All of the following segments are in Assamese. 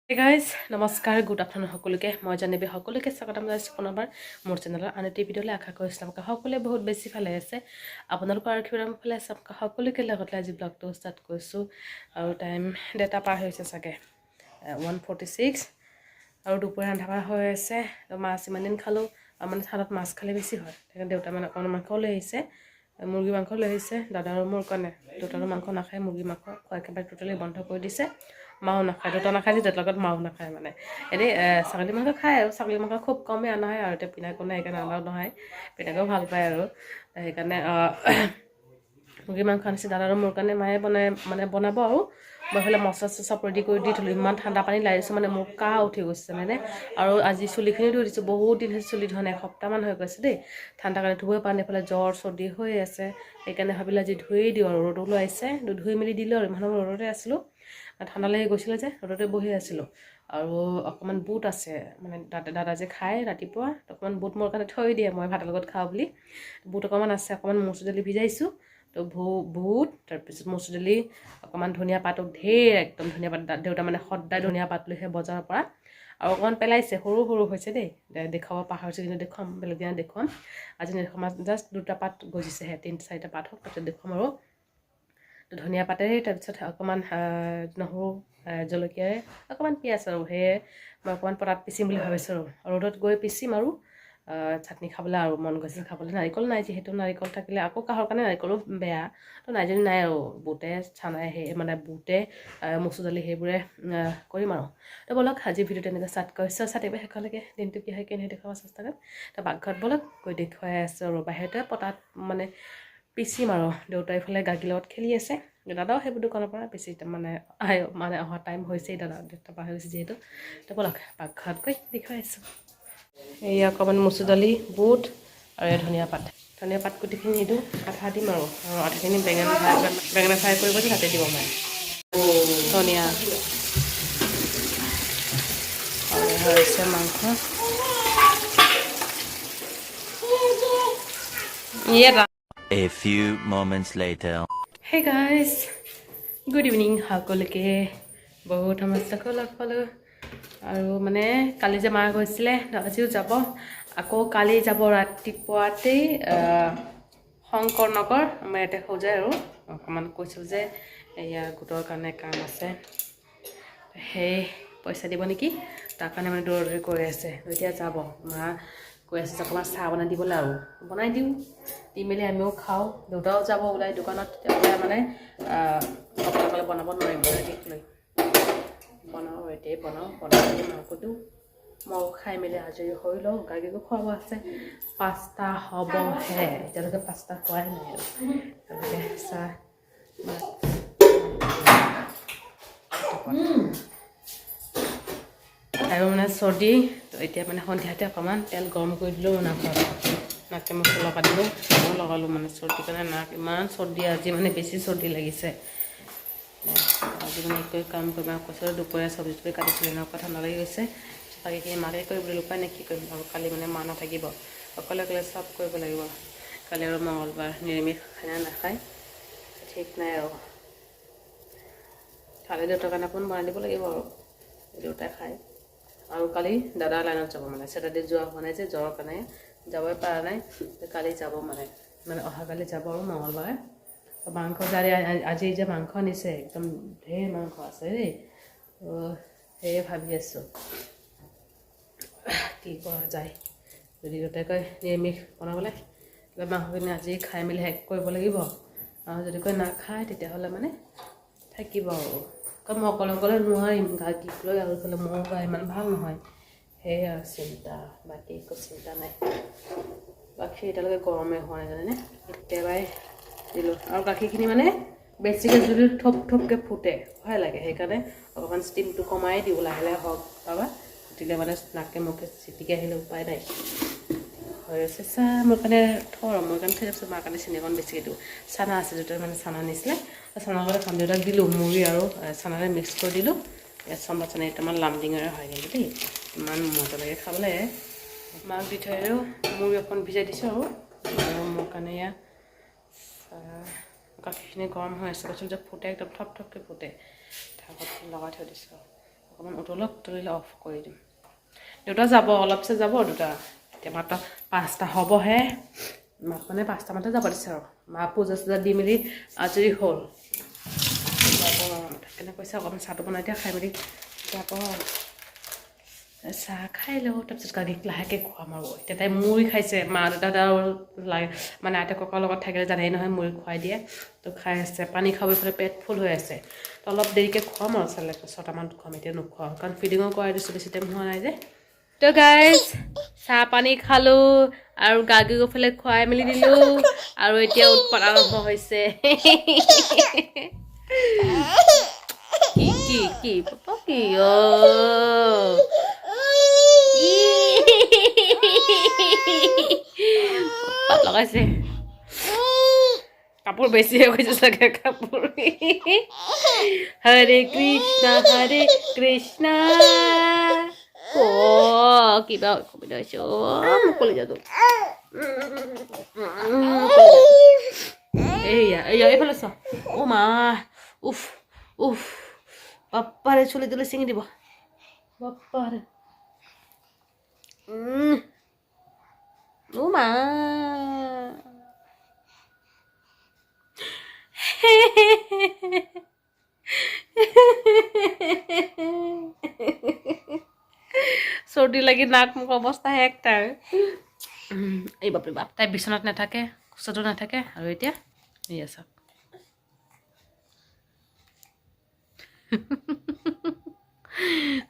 Hey guys, নমস্কাৰ গুড আফটাৰনুন সকলোকে মই জানিবি সকলোকে স্বাগতম জনাইছোঁ পুনৰবাৰ মোৰ চেনেলৰ আন এটি ভিডিঅ'লৈ আশা কৰিছোঁ আপোনালোকে সকলোৱে বহুত বেছি ভালে আছে আপোনালোকৰ আশীৰ্বাদ ভালে আছে আপোনালোকে সকলোকে লগত আজি ব্লগটো ষ্টাৰ্ট কৰিছোঁ আৰু টাইম ডেটা পাৰ হৈছে চাগে 1:46 আৰু দুপৰীয়া ৰন্ধা হৈ আছে মাছ ইমান দিন খালোঁ আৰু মানে ঠাণ্ডাত মাছ খালে বেছি হয় সেইকাৰণে দেউতা মানে অকণমান মাংস লৈ আহিছে মুৰ্গী মাংস লৈ আহিছে দাদা আৰু মোৰ কাৰণে দেউতাৰো মাংস নাখায় মুৰ্গী মাংস খোৱা একেবাৰে টোটেলি বন্ধ কৰি দিছে মাও নাখায় দেউতা নাখায় যে দেউতাৰ লগত মাও নাখায় মানে এনেই ছাগলী মাংস খায় আৰু ছাগলী মাংস খুব কমেই অনা হয় আৰু এতিয়া পিনাকো নাই সেইকাৰণে অনাও নহয় পিনাকেও ভাল পায় আৰু সেইকাৰণে মুৰ্গী মাংস আনিছে দাদা আৰু মোৰ কাৰণে মায়ে বনাব আৰু মই এইফালে মচলা চচলা ৰেডি কৰি দি থ'লোঁ ইমান ঠাণ্ডা পানী লাৰিছোঁ মানে মোৰ কাহ উঠি গৈছে মানে আৰু আজি চুলিখিনি ধুই দিছোঁ বহুত দিন হৈছে চুলি ধোৱা নাই এসপ্তাহমান হৈ গৈছে দেই ঠাণ্ডা কাৰণে ধুবই পৰা নাই এইফালে জ্বৰ চৰ্দি হৈ আছে সেইকাৰণে ভাবিলোঁ আজি ধুয়েই দিওঁ আৰু ৰ'দ ওলাই আছে ধুই মেলি দিলোঁ আৰু ইমান ৰ'দতে আছিলোঁ ঠাণ্ডা লাগি গৈছিলে যে ৰ'দতে বহি আছিলোঁ আৰু অকণমান বুট আছে মানে দাদা যে খায় ৰাতিপুৱা অকণমান বুট মোৰ কাৰণে থৈ দিয়ে মই ভাতৰ লগত খাওঁ বুলি বুট অকণমান আছে অকণমান মচুৰ দালি ভিজাইছোঁ তো বুট তাৰপিছত মচুৰ দালি অকণমান ধনিয়া পাতো ঢেৰ একদম ধনিয়া পাত দেউতা মানে সদায় ধনিয়া পাত লৈহে বজাৰৰ পৰা আৰু অকণমান পেলাইছে সৰু সৰু হৈছে দেই দেখুৱাব পাহৰিছোঁ কিন্তু দেখুৱাম বেলেগ দিনা দেখুৱাম আজি নেদেখুৱাম জাষ্ট দুটা পাত গজিছেহে 3-4টা পাত হওক তাৰপিছত দেখুৱাম আৰু ধনিয়া পাতেৰে তাৰপিছত অকণমান নহৰু জলকীয়াৰে অকণমান পিঁয়াজ আৰু সেয়ে মই অকণমান পটাত পিচিম বুলি ভাবিছোঁ আৰু ৰ'দত গৈ পিচিম আৰু চাটনি খাবলৈ আৰু মন গৈছিল খাবলৈ নাৰিকল নাই যিহেতু নাৰিকল থাকিলে আকৌ কাহৰ কাৰণে নাৰিকলো বেয়া তো নাই যদি নাই আৰু বুটে চানাই সেই মানে বুটে মচুৰ দালি সেইবোৰে কৰিম আৰু তো ব'লক আজি ভিডিঅ'টো এনেকৈ ষ্টাৰ্ট কৰিছোঁ চাটিবা শেষলৈকে দিনটো কি হয় কেনে দেখুৱাব চেষ্টা কৰিম তো পাকঘৰত ব'লক গৈ দেখুৱাই আছোঁ আৰু বাহিৰতে পটাত মানে পিচিম আৰু দেউতাই এইফালে গাখীৰ লগত খেলি আছে দাদাও সেইবোৰ দোকানৰ পৰা বেছি মানে অহা টাইম হৈছেই দেউতা পাহৰি গৈছে যিহেতু তো ব'লক পাকঘৰত গৈ দেখুৱাই আছোঁ এই অকণমান মচুৰ দালি বুট আৰু এই ধনিয়া পাত কুটিখিনি নিদিওঁ আধা দিম আৰু আধাখিনি বেঙেনা ফ্ৰাই কৰিব যে তাতে দিব মই ধনিয়া আৰু হৈছে মাংস A few moments later. Hey guys, good evening সকলোকে বহুত সমস্যাকো লগ পালোঁ আৰু মানে কালি যে মা গৈছিলে আজিও যাব আকৌ কালি যাব ৰাতিপুৱাতেই শংকৰ নগৰ আমাৰ ইয়াতে সজাই আৰু অকণমান কৈছোঁ যে এয়া গোটৰ কাৰণে কাম আছে সেই পইচা দিব নেকি তাৰ কাৰণে মানে দৌৰি কৰি আছে এতিয়া যাব মা কৈ আছে যে অকণমান চাহ বনাই দিবলৈ আৰু বনাই দিওঁ দি মেলি আমিও খাওঁ দেউতাও যাব ওলাই দোকানত তেতিয়া মানে অকলে বনাব নোৱাৰিম ঠিক লৈ বনাওঁ এতিয়াই বনাই মেলি মাংসটো দিওঁ মই খাই মেলি আজৰি হৈ লওঁ গাখীৰটো খুৱাব আছে 5টা হ'বহে এতিয়ালৈকে 5টা খোৱাই নাই আৰু তেনেকৈ চাহ আৰু মানে চৰ্দি তো এতিয়া মানে সন্ধিয়াতে অকণমান তেল গৰম কৰি দিলোঁ নাকে মুখে লগাই দিলোঁ লগালোঁ মানে চৰ্দিৰ কাৰণে নাক ইমান চৰ্দি আজি মানে বেছি চৰ্দি লাগিছে আজি মানে একোৱে কাম কৰিব কৈছোঁ দুপৰীয়া চব্জিটো কাটিছিলোঁ এনেকুৱা ঠাণ্ডা লাগি গৈছে বাকীখিনি মাকে কৰিবলৈ উপায় নে কি কৰিম আৰু কালি মানে মা নাথাকিব অকলে চব কৰিব লাগিব কালি আৰু মঙলবাৰ নিৰামিষ খানা নাখায় ঠিক নাই আৰু কালি দেউতাৰ কাৰণে অকণমান বনাই দিব লাগিব আৰু দেউতাই খায় আৰু কালি দাদা লাইনত যাব মানে ছেটাৰডে যোৱা হোৱা নাই যে জ্বৰৰ কাৰণে যাবই পৰা নাই কালি যাব মানে অহাকালি যাব আৰু মঙলবাৰে মাংস আজি যে মাংস আনিছে একদম ঢেৰ মাংস আছে দেই সেয়ে ভাবি আছোঁ কি কৰা যায় যদি দেউতাই কয় নিৰামিষ বনাবলৈ কিবা মাংসখিনি আজি খাই মেলি শেষ কৰিব লাগিব আৰু যদি কয় নাখায় তেতিয়াহ'লে মানে থাকিব আৰু কাৰণ মই অকলে নোৱাৰিম গা গীত লৈ আৰু ইফালে মোৰ গা ইমান ভাল নহয় সেয়ে আৰু চিন্তা বাকী একো চিন্তা নাই গাখীৰ এতিয়ালৈকে গৰমে হোৱা নাই জানেনে একেবাৰে দিলোঁ আৰু গাখীৰখিনি মানে বেছিকৈ যদি থপকৈ ফুটে ভয় লাগে সেইকাৰণে অকণমান ষ্টিমটো কমাই দিওঁ লাহে লাহে হওক পাবা গতিকে মানে নাকে মুখে চিটিকি আহিলে উপায় নাই হৈ আছে চাহ মোৰ কাৰণে মোৰ কাৰণে থৈ যাবছোঁ মাৰ কাৰণে চেনি অকণ বেছিকৈ দিওঁ চানা আছে দেউতাই মানে চানা নিছিলে চানা কৰি খাম দেউতাক দিলোঁ মুড়ি আৰু চানাৰে মিক্স কৰি দিলোঁ চম্বা চানা এটামান লামডিঙৰে হয় কিন্তু দেই ইমান মজা লাগে খাবলৈ মাক দি থৈ আৰু মুড়ি অকণ ভিজাই দিছোঁ আৰু মোৰ কাৰণে এয়া গাখীৰখিনি গৰম হৈ আছে কৈছোঁ যে ফুটে একদম থপকৈ ফুটে ঢাকত লগাই থৈ দিছোঁ অকণমান উতলক, উতলিলে অফ কৰি দিম। দুটা যাব, অলপ পিছত যাব দুটা। এতিয়া মাত্ৰ 5টা হ'বহে। মাক মানে 5টামানতে যাব দিছে আৰু মা পূজা চূজা দি মেলি আজৰি হ'ল। কেনে কৈছে অকণমান চাহটো বনাই দিয়া, খাই মেলি যাব। চাহ খাই লওঁ, তাৰপিছত গাড়ীক লাহেকৈ খুৱাম আৰু। এতিয়া তাই মুড়ি খাইছে, মা দেউতা আৰু মানে আইতা ককাৰ লগত থাকিলে জানেই নহয় মুড়ি খুৱাই দিয়ে। তো খাই আছে, পানী খাব ইফালে পেট ফুল হৈ আছে। তো অলপ দেৰিকৈ খুৱাম আৰু 6টামানত খুৱাম, এতিয়া নোখোৱাম কাৰণ ফিডিঙো কৰাই দিছোঁ, বেছি টাইম হোৱা নাই যে। তো গাইজ চাহ পানী খালোঁ আৰু গাগীফালে খুৱাই মেলি দিলোঁ আৰু এতিয়া উৎপাত আৰম্ভ হৈছে। কি পাপা কি পাপ লগাইছে। কাপোৰ বেছি হৈ গৈছে চাগে কাপোৰ। হৰে কৃষ্ণ কিবা অসুবিধা হৈছে মুকলি যাতো। এইয়া এইফালে চ। মা উফ উফ বাপ্পাৰে চুলি তুলি ছিঙি দিব বাপ্পাৰে। মা চৰ্দি লাগি নাক মুখ অৱস্থা শেষ তাৰ। এই বাপৰে বাপ, তাই বিচনাত নাথাকে, কোচতো নাথাকে আৰু এতিয়া এয়া চাওক।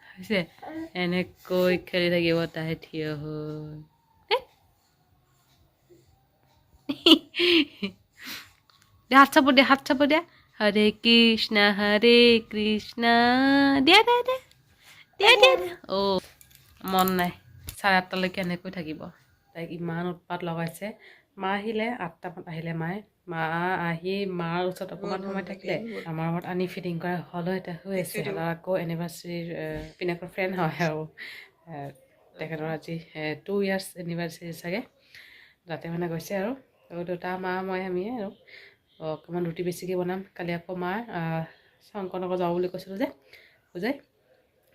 হৈছে এনেকৈ খেলি থাকিব তাই থিয় হৈ। হাত চাপ দিয়া, হাত চাপ দিয়া। হৰে কৃষ্ণ দিয়া দিয়া দিয়া দিয়া দিয়া। অ' মন নাই, 8:30লৈকে এনেকৈ থাকিব। তাইক ইমান উৎপাত লগাইছে। মা আহিলে 8টামানত আহিলে মায়ে। মা আহি মাৰ ওচৰত অকণমান সময় থাকিলে, আমাৰ ঘৰত আনি ফিটিং কৰা হ'ল এতিয়া হৈ আছে। আৰু আকৌ এনিভাৰ্চাৰীৰ পিনাকৰ ফ্ৰেণ্ড হয় আৰু তেখেতৰ আজি 2 years এনিভাৰ্চাৰী চাগে, তাতে মানে গৈছে আৰু দেউতা মা মই আমিয়ে আৰু অকণমান ৰুটি বেছিকৈ বনাম। কালি আকৌ মাৰ শংকৰনগৰ যাব বুলি কৈছিলোঁ যে বুজাই,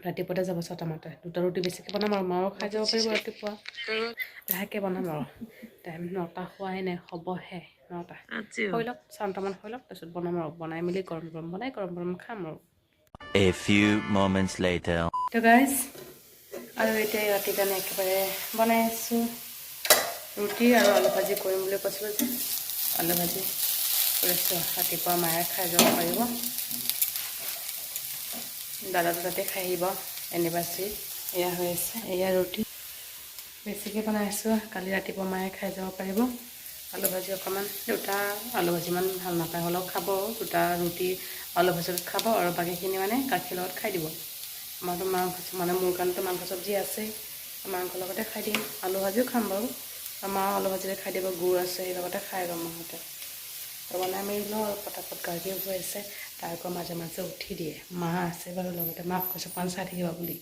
ৰাতিপুৱাতে যাব 6টামানতে। 2টা ৰুটি বেছিকৈ বনাম আৰু মাও খাই যাব পাৰিব ৰাতিপুৱা। লাহেকৈ বনাম আৰু টাইম 9টা হোৱাই নাই, হ'বহে 9টা। হৈ লওক 4টামান হৈ লওক, তাৰপিছত বনাম আৰু বনাই মেলি গৰম গৰম বনাই গৰম গৰম খাম আৰু। A few moments later. তো গাইজ আৰু এতিয়া ৰাতিৰ কাৰণে একেবাৰে বনাই আছোঁ। ৰুটি আৰু আলু ভাজি কৰিম বুলি কৈছিলোঁ যে আলু ভাজি কৰিছোঁ। ৰাতিপুৱা মায়ে খাই যাব পাৰিব, দাদাটো তাতে খাই আহিব এনিভাৰ্চাৰী। এয়া হৈ আছে, এয়া ৰুটি বেছিকৈ বনাইছোঁ। কালি ৰাতিপুৱা মায়ে খাই যাব পাৰিব। আলু ভাজি অকণমান, দুটা আলু ভাজি ইমান ভাল নাপায় হ'লেও খাব। 2টা ৰুটি আলু ভাজি খাব আৰু বাকীখিনি মানে গাখীৰ লগত খাই দিব। আমাৰতো মাংস মানে মোৰ কাৰণেতো মাংস চব্জি আছেই, মাংসৰ লগতে খাই দিম। আলু ভাজিও খাম বাৰু, মাও আলু ভাজিৰে খাই দিব। গুড় আছে, সেই লগতে খাই ল'ম মাহঁতে। বনাই মেলি লওঁ আৰু পটাপট গাৰ্গীও হৈ আছে। তাই আকৌ মাজে মাজে উঠি দিয়ে। মা আছে বাৰু লগতে, মাক কৈছোঁ অকণমান চাই থাকিবা বুলি।